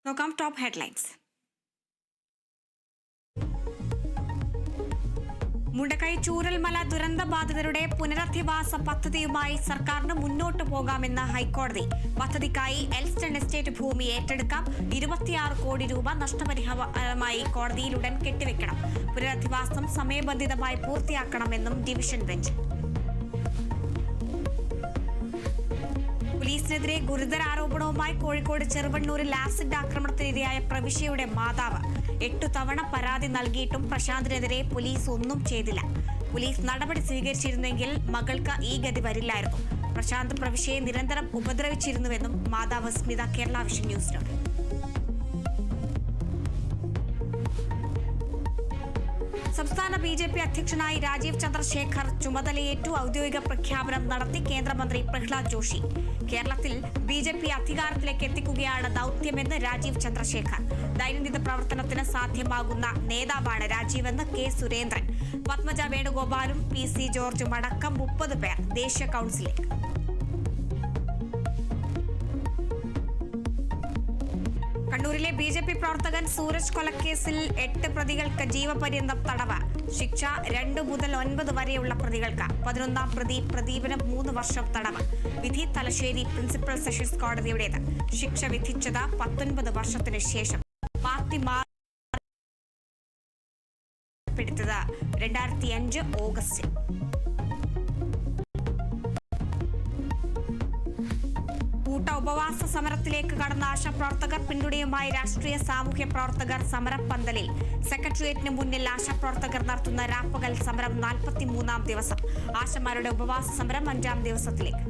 നോക്കാം top headlines. Mundakkai Chooralmala ദുരന്തബാധിതരുടെ പുനരധിവാസ പദ്ധതിയുമായി സർക്കാരിന് മുന്നോട്ടു പോകാമെന്ന് ഹൈക്കോടതി. പദ്ധതിക്കായി എൽസ്റ്റൺ എസ്റ്റേറ്റ് ഭൂമി ഏറ്റെടുക്കാം. 26 കോടി രൂപ നഷ്ടപരിഹാരമായി കോടതിയിലുടൻ കെട്ടിവെക്കണം. പുനരധിവാസം സമയബന്ധിതമായി പൂർത്തിയാക്കണമെന്നും ഡിവിഷൻ ബെഞ്ച്. പോലീസിനെതിരെ ഗുരുതര ആരോപണവുമായി കോഴിക്കോട് ചെറുവണ്ണൂരിൽ ആസിഡ് ആക്രമണത്തിനിരയായ പ്രവിശ്യയുടെ മാതാവ്. 8 തവണ പരാതി നൽകിയിട്ടും പ്രശാന്തിനെതിരെ പോലീസ് ഒന്നും ചെയ്തില്ല. പോലീസ് നടപടി സ്വീകരിച്ചിരുന്നെങ്കിൽ മകൾക്ക് ഈ ഗതി വരില്ലായിരുന്നു. പ്രശാന്ത് പ്രവിശ്യയെ നിരന്തരം ഉപദ്രവിച്ചിരുന്നുവെന്നും മാതാവ് സ്മിത കേരള വിഷൻ ന്യൂസിനോട്. സംസ്ഥാന BJP അധ്യക്ഷനായി രാജീവ് ചന്ദ്രശേഖർ ചുമതലയേറ്റു. ഔദ്യോഗിക പ്രഖ്യാപനം നടത്തി കേന്ദ്രമന്ത്രി പ്രഹ്ലാദ് ജോഷി. കേരളത്തിൽ BJP അധികാരത്തിലേക്ക് എത്തിക്കുകയാണ് ദൌത്യമെന്ന് രാജീവ് ചന്ദ്രശേഖർ. ദൈനംദിന പ്രവർത്തനത്തിന് സാധ്യമാകുന്ന നേതാവാണ് രാജീവെന്ന് K. സുരേന്ദ്രൻ. പത്മജ വേണുഗോപാലും PC ജോർജും അടക്കം 30 പേർ ദേശീയ കൌൺസിലേക്ക്. കണ്ണൂരിലെ BJP പ്രവർത്തകൻ സൂരജ് കൊലക്കേസിൽ 8 പ്രതികൾക്ക് ജീവപര്യന്തം തടവ്. ശിക്ഷ 2 മുതൽ 9 വരെയുള്ള പ്രതികൾക്ക്. 11ാം പ്രതി പ്രദീപിന് 3 വർഷം തടവ്. വിധി തലശ്ശേരി പ്രിൻസിപ്പൽ സെഷൻസ് കോടതിയുടേത്. ശിക്ഷ വിധിച്ചത് 19 വർഷത്തിന് ശേഷം. പാർട്ടി മാറിയെടുത്തത് 2005 ഓഗസ്റ്റിൽ. കൂട്ട ഉപവാസ സമരത്തിലേക്ക് കടന്ന ആശാപ്രവർത്തകർ. പിന്തുണയുമായി രാഷ്ട്രീയ സാമൂഹ്യ പ്രവർത്തകർ സമരപ്പന്തലിൽ. സെക്രട്ടേറിയറ്റിന് മുന്നിൽ ആശാപ്രവർത്തകർ നടത്തുന്ന രാപ്പകൽ സമരം 43ാം ദിവസം. ആശമാരുടെ ഉപവാസ സമരം 5ാം ദിവസത്തിലേക്ക്.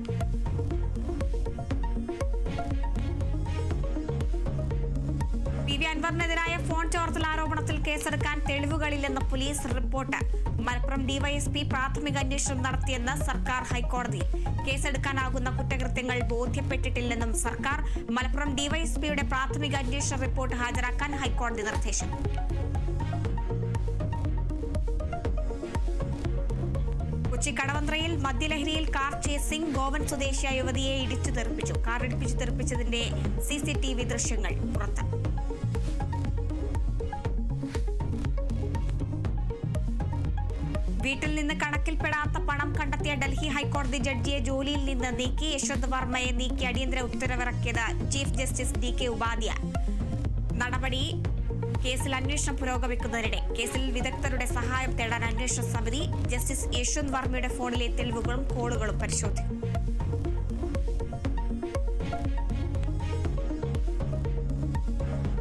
PV അൻവറിനെതിരായ ഫോൺ ചോർത്തൽ ആരോപണത്തിൽ കേസെടുക്കാൻ തെളിവുകളില്ലെന്ന് പോലീസ് റിപ്പോർട്ട്. മലപ്പുറം DYSP പ്രാഥമിക അന്വേഷണം നടത്തിയെന്ന് സർക്കാർ ഹൈക്കോടതിയിൽ. കേസെടുക്കാനാകുന്ന കുറ്റകൃത്യങ്ങൾ ബോധ്യപ്പെട്ടിട്ടില്ലെന്നും സർക്കാർ. മലപ്പുറം DYSPയുടെ പ്രാഥമിക അന്വേഷണ റിപ്പോർട്ട് ഹാജരാക്കാൻ ഹൈക്കോടതി നിർദ്ദേശം. കൊച്ചി കടവന്ത്രയിൽ മദ്യലഹരിയിൽ കാർ ചേസിംഗ്. ഗോവൻ സ്വദേശിയായ യുവതിയെ ഇടിച്ചു തെറിപ്പിച്ചു. കാർ ഇടിപ്പിച്ചു തെറിപ്പിച്ചതിന്റെ CCTV ദൃശ്യങ്ങൾ പുറത്ത്. വീട്ടിൽ നിന്ന് കണക്കിൽപ്പെടാത്ത പണം കണ്ടെത്തിയ ഡൽഹി ഹൈക്കോടതി ജഡ്ജിയെ ജോലിയിൽ നിന്ന് നീക്കി. യശ്വന്ത് വർമ്മയെ നീക്കി അടിയന്തര ഉത്തരവിറക്കിയത് ചീഫ് ജസ്റ്റിസ് DK ഉപാധ്യായ. നടപടി കേസിൽ അന്വേഷണം പുരോഗമിക്കുന്നതിനിടെ കേസിൽ വിദഗ്ധരുടെ സഹായം തേടാൻ അന്വേഷണ സമിതി. ജസ്റ്റിസ് യശ്വന്ത് വർമ്മയുടെ ഫോണിലെ തെളിവുകളും കോളുകളും പരിശോധിക്കും.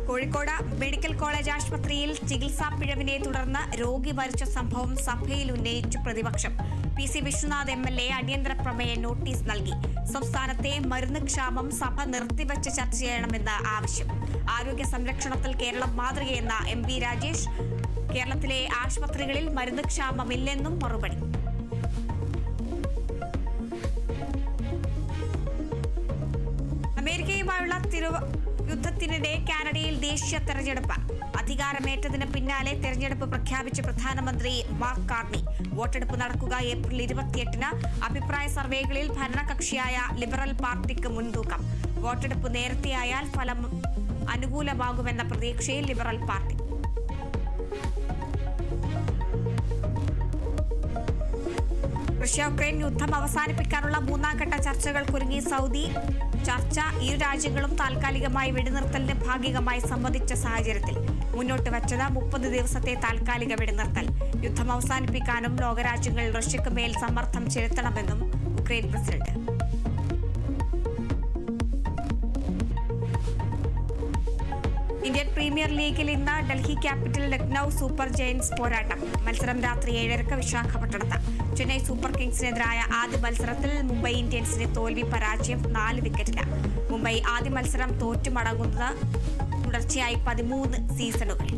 കോഴിക്കോട് മെഡിക്കൽ കോളേജ് ആശുപത്രിയിൽ ചികിത്സാ പിഴവിനെ തുടർന്ന് രോഗി മരിച്ച സംഭവം സഭയിൽ ഉന്നയിച്ചു പ്രതിപക്ഷം. PC വിശ്വനാഥ് MLA അടിയന്തര പ്രമേയ നോട്ടീസ് നൽകി. സംസ്ഥാനത്തെ മരുന്ന് ക്ഷാമം സഭ നിർത്തിവച്ച് ചർച്ച ചെയ്യണമെന്ന് ആവശ്യം. ആരോഗ്യ സംരക്ഷണത്തിൽ കേരളം മാതൃകയെന്ന MP രാജേഷ്. കേരളത്തിലെ ആശുപത്രികളിൽ മരുന്ന് ക്ഷാമമില്ലെന്നും മറുപടി. അമേരിക്കയുമായുള്ള യുദ്ധത്തിനിടെ കാനഡയിൽ ദേശീയ തെരഞ്ഞെടുപ്പ്. അധികാരമേറ്റതിന് പിന്നാലെ തെരഞ്ഞെടുപ്പ് പ്രഖ്യാപിച്ച പ്രധാനമന്ത്രി മാർക്ക് കാർണി. വോട്ടെടുപ്പ് നടക്കുക ഏപ്രിൽ 28-ന്. അഭിപ്രായ സർവേകളിൽ ഭരണകക്ഷിയായ ലിബറൽ പാർട്ടിക്ക് മുൻതൂക്കം. വോട്ടെടുപ്പ് നേരത്തെയായാൽ ഫലം അനുകൂലമാകുമെന്ന പ്രതീക്ഷയിൽ ലിബറൽ പാർട്ടി. റഷ്യ യുക്രൈൻ യുദ്ധം അവസാനിപ്പിക്കാനുള്ള 3ാം ഘട്ട ചർച്ചകൾക്കൊരുങ്ങി സൗദി. ചർച്ച ഇരു രാജ്യങ്ങളും താൽക്കാലികമായി വെടിനിർത്തലിന് ഭാഗികമായി സമ്മതിച്ച സാഹചര്യത്തിൽ മുന്നോട്ട് വച്ചത് 30 ദിവസത്തെ താൽക്കാലിക വെടിനിർത്തൽ. യുദ്ധം അവസാനിപ്പിക്കാനും ലോകരാജ്യങ്ങൾ റഷ്യക്ക് മേൽ സമ്മർദ്ദം ചെലുത്തണമെന്നും യുക്രൈൻ പ്രസിഡന്റ്. ഇന്ത്യൻ പ്രീമിയർ ലീഗിൽ ഇന്ന് Delhi capital Lucknow super Giants പോരാട്ടം. മത്സരം രാത്രി 7:30 വിശാഖപട്ടണത്ത്. ചെന്നൈ സൂപ്പർ കിങ്സിനെതിരായ ആദ്യ മത്സരത്തിൽ മുംബൈ ഇന്ത്യൻസിന് തോൽവി. പരാജയം 4 വിക്കറ്റിന്. മുംബൈ ആദ്യ മത്സരം തോറ്റുമടങ്ങുന്നത് തുടർച്ചയായി 13 സീസണുകൾ.